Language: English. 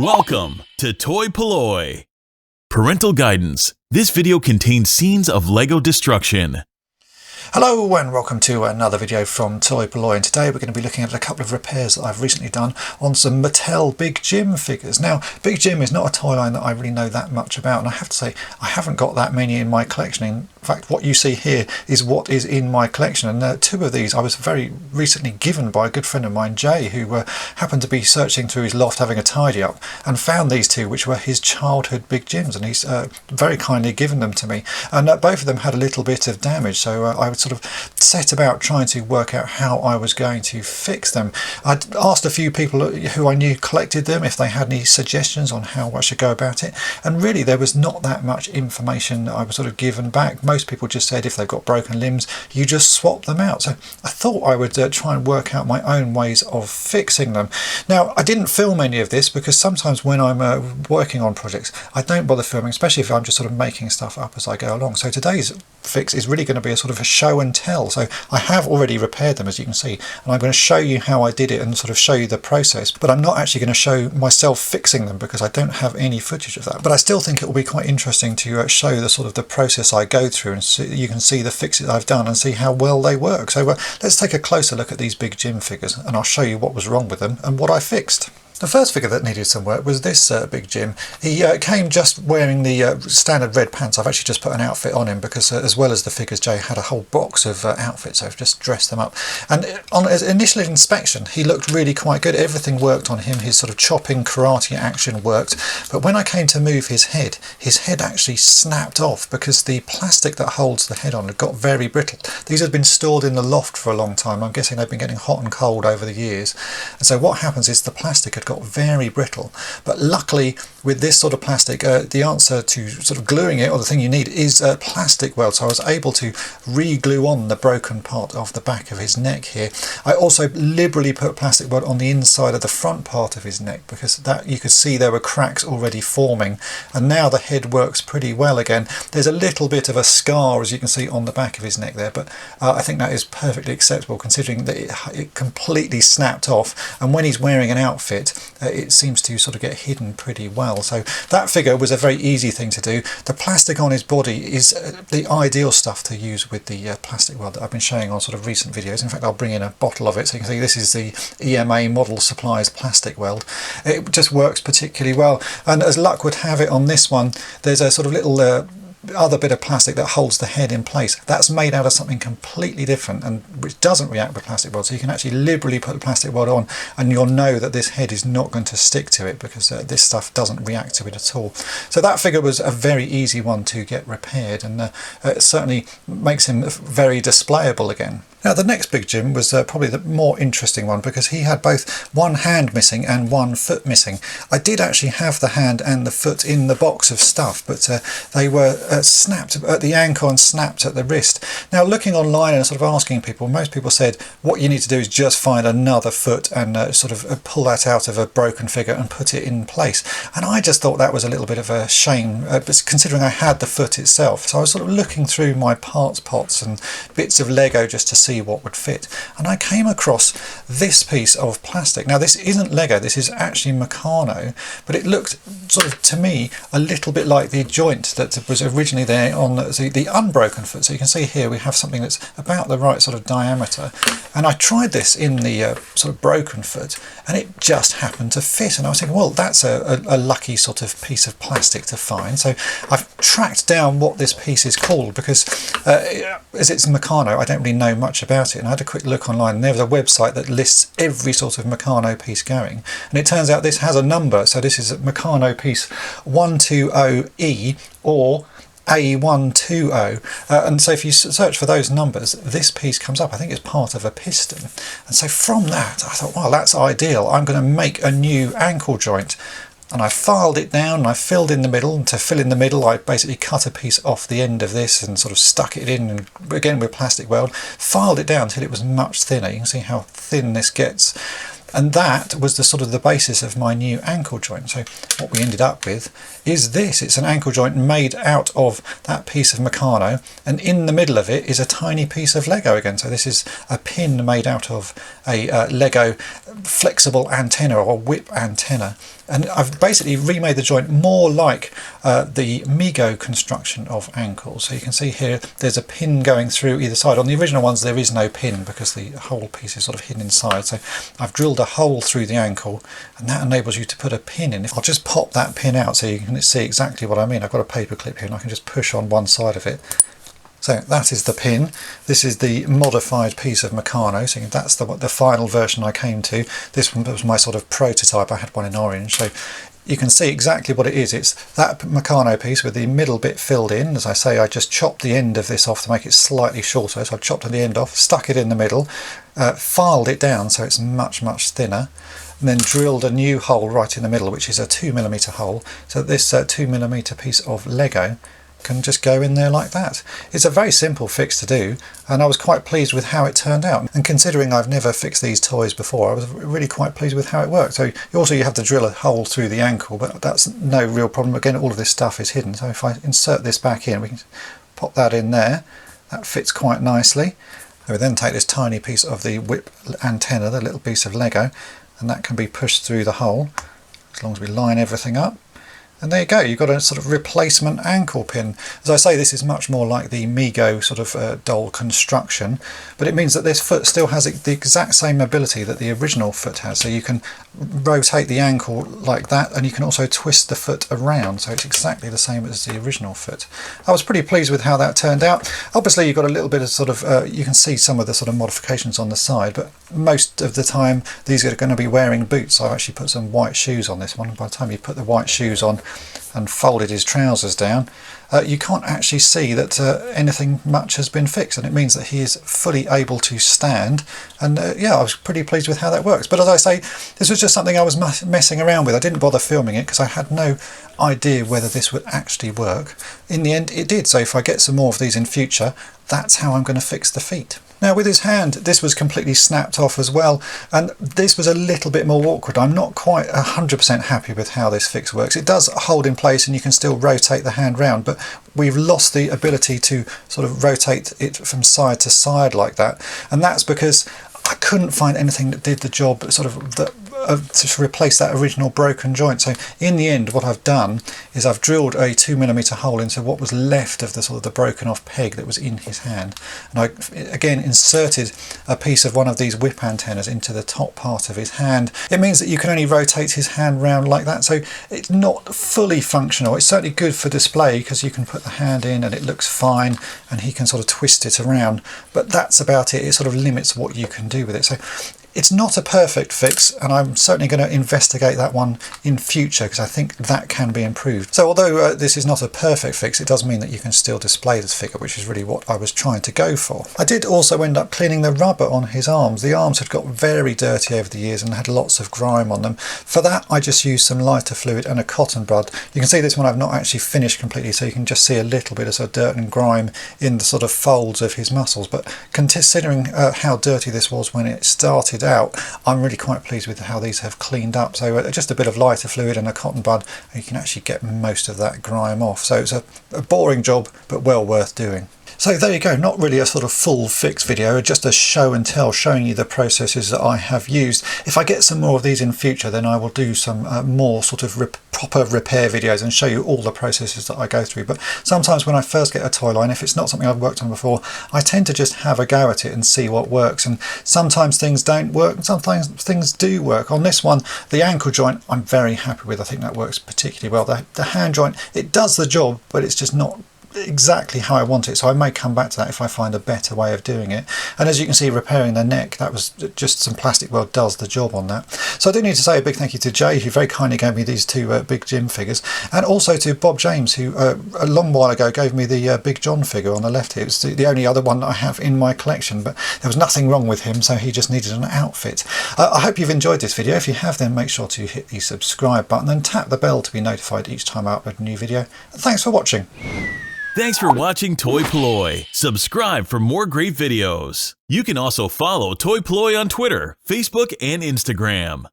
Welcome to toy-polloi. Parental guidance. This video contains scenes of Lego destruction. Hello and welcome to another video from toy-polloi, and today we're going to be looking at a couple of repairs that I've recently done on some Mattel Big Jim figures. Now, Big Jim is not a toy line that I really know that much about, and I have to say I haven't got that many in my collection. In fact, what you see here is what is in my collection, and two of these I was very recently given by a good friend of mine, Jay, who happened to be searching through his loft having a tidy up and found these two, which were his childhood Big Jims, and he's very kindly given them to me. And both of them had a little bit of damage, so I would sort of set about trying to work out how I was going to fix them. I'd asked a few people who I knew collected them if they had any suggestions on how I should go about it, and really there was not that much information I was sort of given back. Most people just said if they've got broken limbs you just swap them out, so I thought I would try and work out my own ways of fixing them. Now, I didn't film any of this because sometimes when I'm working on projects I don't bother filming, especially if I'm just sort of making stuff up as I go along. So today's fix is really going to be a sort of a show and tell. So I have already repaired them, as you can see, and I'm going to show you how I did it and sort of show you the process, but I'm not actually going to show myself fixing them because I don't have any footage of that. But I still think it will be quite interesting to show the sort of the process I go through, and so you can see the fixes I've done and see how well they work. So let's take a closer look at these Big Jim figures and I'll show you what was wrong with them and what I fixed. The first figure that needed some work was this Big Jim. He came just wearing the standard red pants. I've actually just put an outfit on him because as well as the figures, Jay had a whole box of outfits, so I've just dressed them up. And on his initial inspection he looked really quite good. Everything worked on him. His sort of chopping karate action worked, but when I came to move his head actually snapped off because the plastic that holds the head on had got very brittle. These had been stored in the loft for a long time. I'm guessing they've been getting hot and cold over the years, and so what happens is the plastic had got very brittle. But luckily with this sort of plastic, the answer to sort of gluing it, or the thing you need, is plastic weld. So I was able to re-glue on the broken part of the back of his neck here. I also liberally put plastic weld on the inside of the front part of his neck because that you could see there were cracks already forming, and now the head works pretty well again. There's a little bit of a scar, as you can see, on the back of his neck there, but I think that is perfectly acceptable considering that it completely snapped off, and when he's wearing an outfit it seems to sort of get hidden pretty well. So that figure was a very easy thing to do. The plastic on his body is the ideal stuff to use with the plastic weld that I've been showing on sort of recent videos. In fact, I'll bring in a bottle of it so you can see this is the EMA Model Supplies plastic weld. It just works particularly well, and as luck would have it on this one, there's a sort of little other bit of plastic that holds the head in place. That's made out of something completely different and which doesn't react with plastic weld, so you can actually liberally put the plastic weld on and you'll know that this head is not going to stick to it because this stuff doesn't react to it at all. So that figure was a very easy one to get repaired, and it certainly makes him very displayable again. Now the next Big Jim was probably the more interesting one because he had both one hand missing and one foot missing. I did actually have the hand and the foot in the box of stuff, but they were snapped at the ankle and snapped at the wrist. Now looking online and sort of asking people, most people said what you need to do is just find another foot and sort of pull that out of a broken figure and put it in place. And I just thought that was a little bit of a shame considering I had the foot itself. So I was sort of looking through my parts pots and bits of Lego just to see what would fit, and I came across this piece of plastic. Now this isn't Lego, this is actually Meccano, but it looked sort of to me a little bit like the joint that was originally there on the unbroken foot. So you can see here we have something that's about the right sort of diameter, and I tried this in the sort of broken foot and it just happened to fit, and I was thinking, well, that's a lucky sort of piece of plastic to find. So I've tracked down what this piece is called because as it's Meccano I don't really know much about it, and I had a quick look online and there was a website that lists every sort of Meccano piece going, and it turns out this has a number. So this is a Meccano piece 120E or A120, and so if you search for those numbers this piece comes up. I think it's part of a piston, and so from that I thought, well, that's ideal. I'm going to make a new ankle joint. And I filed it down and I filled in the middle, and to fill in the middle I basically cut a piece off the end of this and sort of stuck it in, and again with plastic weld, filed it down until it was much thinner. You can see how thin this gets. And that was the sort of the basis of my new ankle joint. So what we ended up with is this. It's an ankle joint made out of that piece of Meccano, and in the middle of it is a tiny piece of Lego again. So this is a pin made out of a Lego flexible antenna or whip antenna. And I've basically remade the joint more like the Mego construction of ankles. So you can see here there's a pin going through either side. On the original ones there is no pin because the whole piece is sort of hidden inside. So I've drilled a hole through the ankle, and that enables you to put a pin in. I'll just pop that pin out so you can see exactly what I mean. I've got a paper clip here and I can just push on one side of it. So that is the pin. This is the modified piece of Meccano. So that's the final version I came to. This one was my sort of prototype. I had one in orange. So you can see exactly what it is. It's that Meccano piece with the middle bit filled in. As I say, I just chopped the end of this off to make it slightly shorter. So I've chopped the end off, stuck it in the middle, filed it down so it's much, much thinner, and then drilled a new hole right in the middle, which is a 2mm hole. So this 2mm piece of Lego can just go in there like that. It's a very simple fix to do, and I was quite pleased with how it turned out. And considering I've never fixed these toys before, I was really quite pleased with how it worked. So you have to drill a hole through the ankle, but that's no real problem. Again, all of this stuff is hidden. So if I insert this back in, we can pop that in there. That fits quite nicely. I would then take this tiny piece of the whip antenna, the little piece of Lego, and that can be pushed through the hole as long as we line everything up. And there you go, you've got a sort of replacement ankle pin. As I say, this is much more like the Mego sort of doll construction, but it means that this foot still has the exact same mobility that the original foot has. So you can rotate the ankle like that, and you can also twist the foot around, so it's exactly the same as the original foot. I was pretty pleased with how that turned out. Obviously you've got a little bit of sort of, you can see some of the sort of modifications on the side, but most of the time these are going to be wearing boots. I've actually put some white shoes on this one. By the time you put the white shoes on and folded his trousers down, you can't actually see that anything much has been fixed, and it means that he is fully able to stand. And yeah, I was pretty pleased with how that works. But as I say, this was just something I was messing around with. I didn't bother filming it because I had no idea whether this would actually work. In the end it did, so if I get some more of these in future, that's how I'm going to fix the feet. Now with his hand, this was completely snapped off as well, and this was a little bit more awkward. I'm not quite 100% happy with how this fix works. It does hold in place and you can still rotate the hand round, but we've lost the ability to sort of rotate it from side to side like that, and that's because I couldn't find anything that did the job sort of to replace that original broken joint. So in the end what I've done is I've drilled a 2mm hole into what was left of the sort of the broken off peg that was in his hand, and I again inserted a piece of one of these whip antennas into the top part of his hand. It means that you can only rotate his hand round like that, so it's not fully functional. It's certainly good for display because you can put the hand in and it looks fine and he can sort of twist it around, but that's about it. It sort of limits what you can do with it. So it's not a perfect fix, and I'm certainly going to investigate that one in future because I think that can be improved. So although this is not a perfect fix, it does mean that you can still display this figure, which is really what I was trying to go for. I did also end up cleaning the rubber on his arms. The arms had got very dirty over the years and had lots of grime on them. For that I just used some lighter fluid and a cotton bud. You can see this one I've not actually finished completely, so you can just see a little bit of sort of dirt and grime in the sort of folds of his muscles, but considering how dirty this was when it started out, I'm really quite pleased with how these have cleaned up. So just a bit of lighter fluid and a cotton bud and you can actually get most of that grime off. So it's a boring job but well worth doing. So there you go, not really a sort of full fix video, just a show and tell showing you the processes that I have used. If I get some more of these in future, then I will do some more sort of proper repair videos and show you all the processes that I go through. But sometimes when I first get a toy line, if it's not something I've worked on before, I tend to just have a go at it and see what works. And sometimes things don't work and sometimes things do work. On this one, the ankle joint, I'm very happy with. I think that works particularly well. The hand joint, it does the job, but it's just not exactly how I want it, so I may come back to that if I find a better way of doing it. And as you can see, repairing the neck, that was just some plastic weld does the job on that. So I do need to say a big thank you to Jay, who very kindly gave me these two Big Jim figures, and also to Bob James, who a long while ago gave me the Big John figure on the left here. It's the only other one that I have in my collection, but there was nothing wrong with him, so he just needed an outfit. I hope you've enjoyed this video. If you have, then make sure to hit the subscribe button and tap the bell to be notified each time I upload a new video. Thanks for watching. Thanks for watching toy-polloi. Subscribe for more great videos. You can also follow toy-polloi on Twitter, Facebook, and Instagram.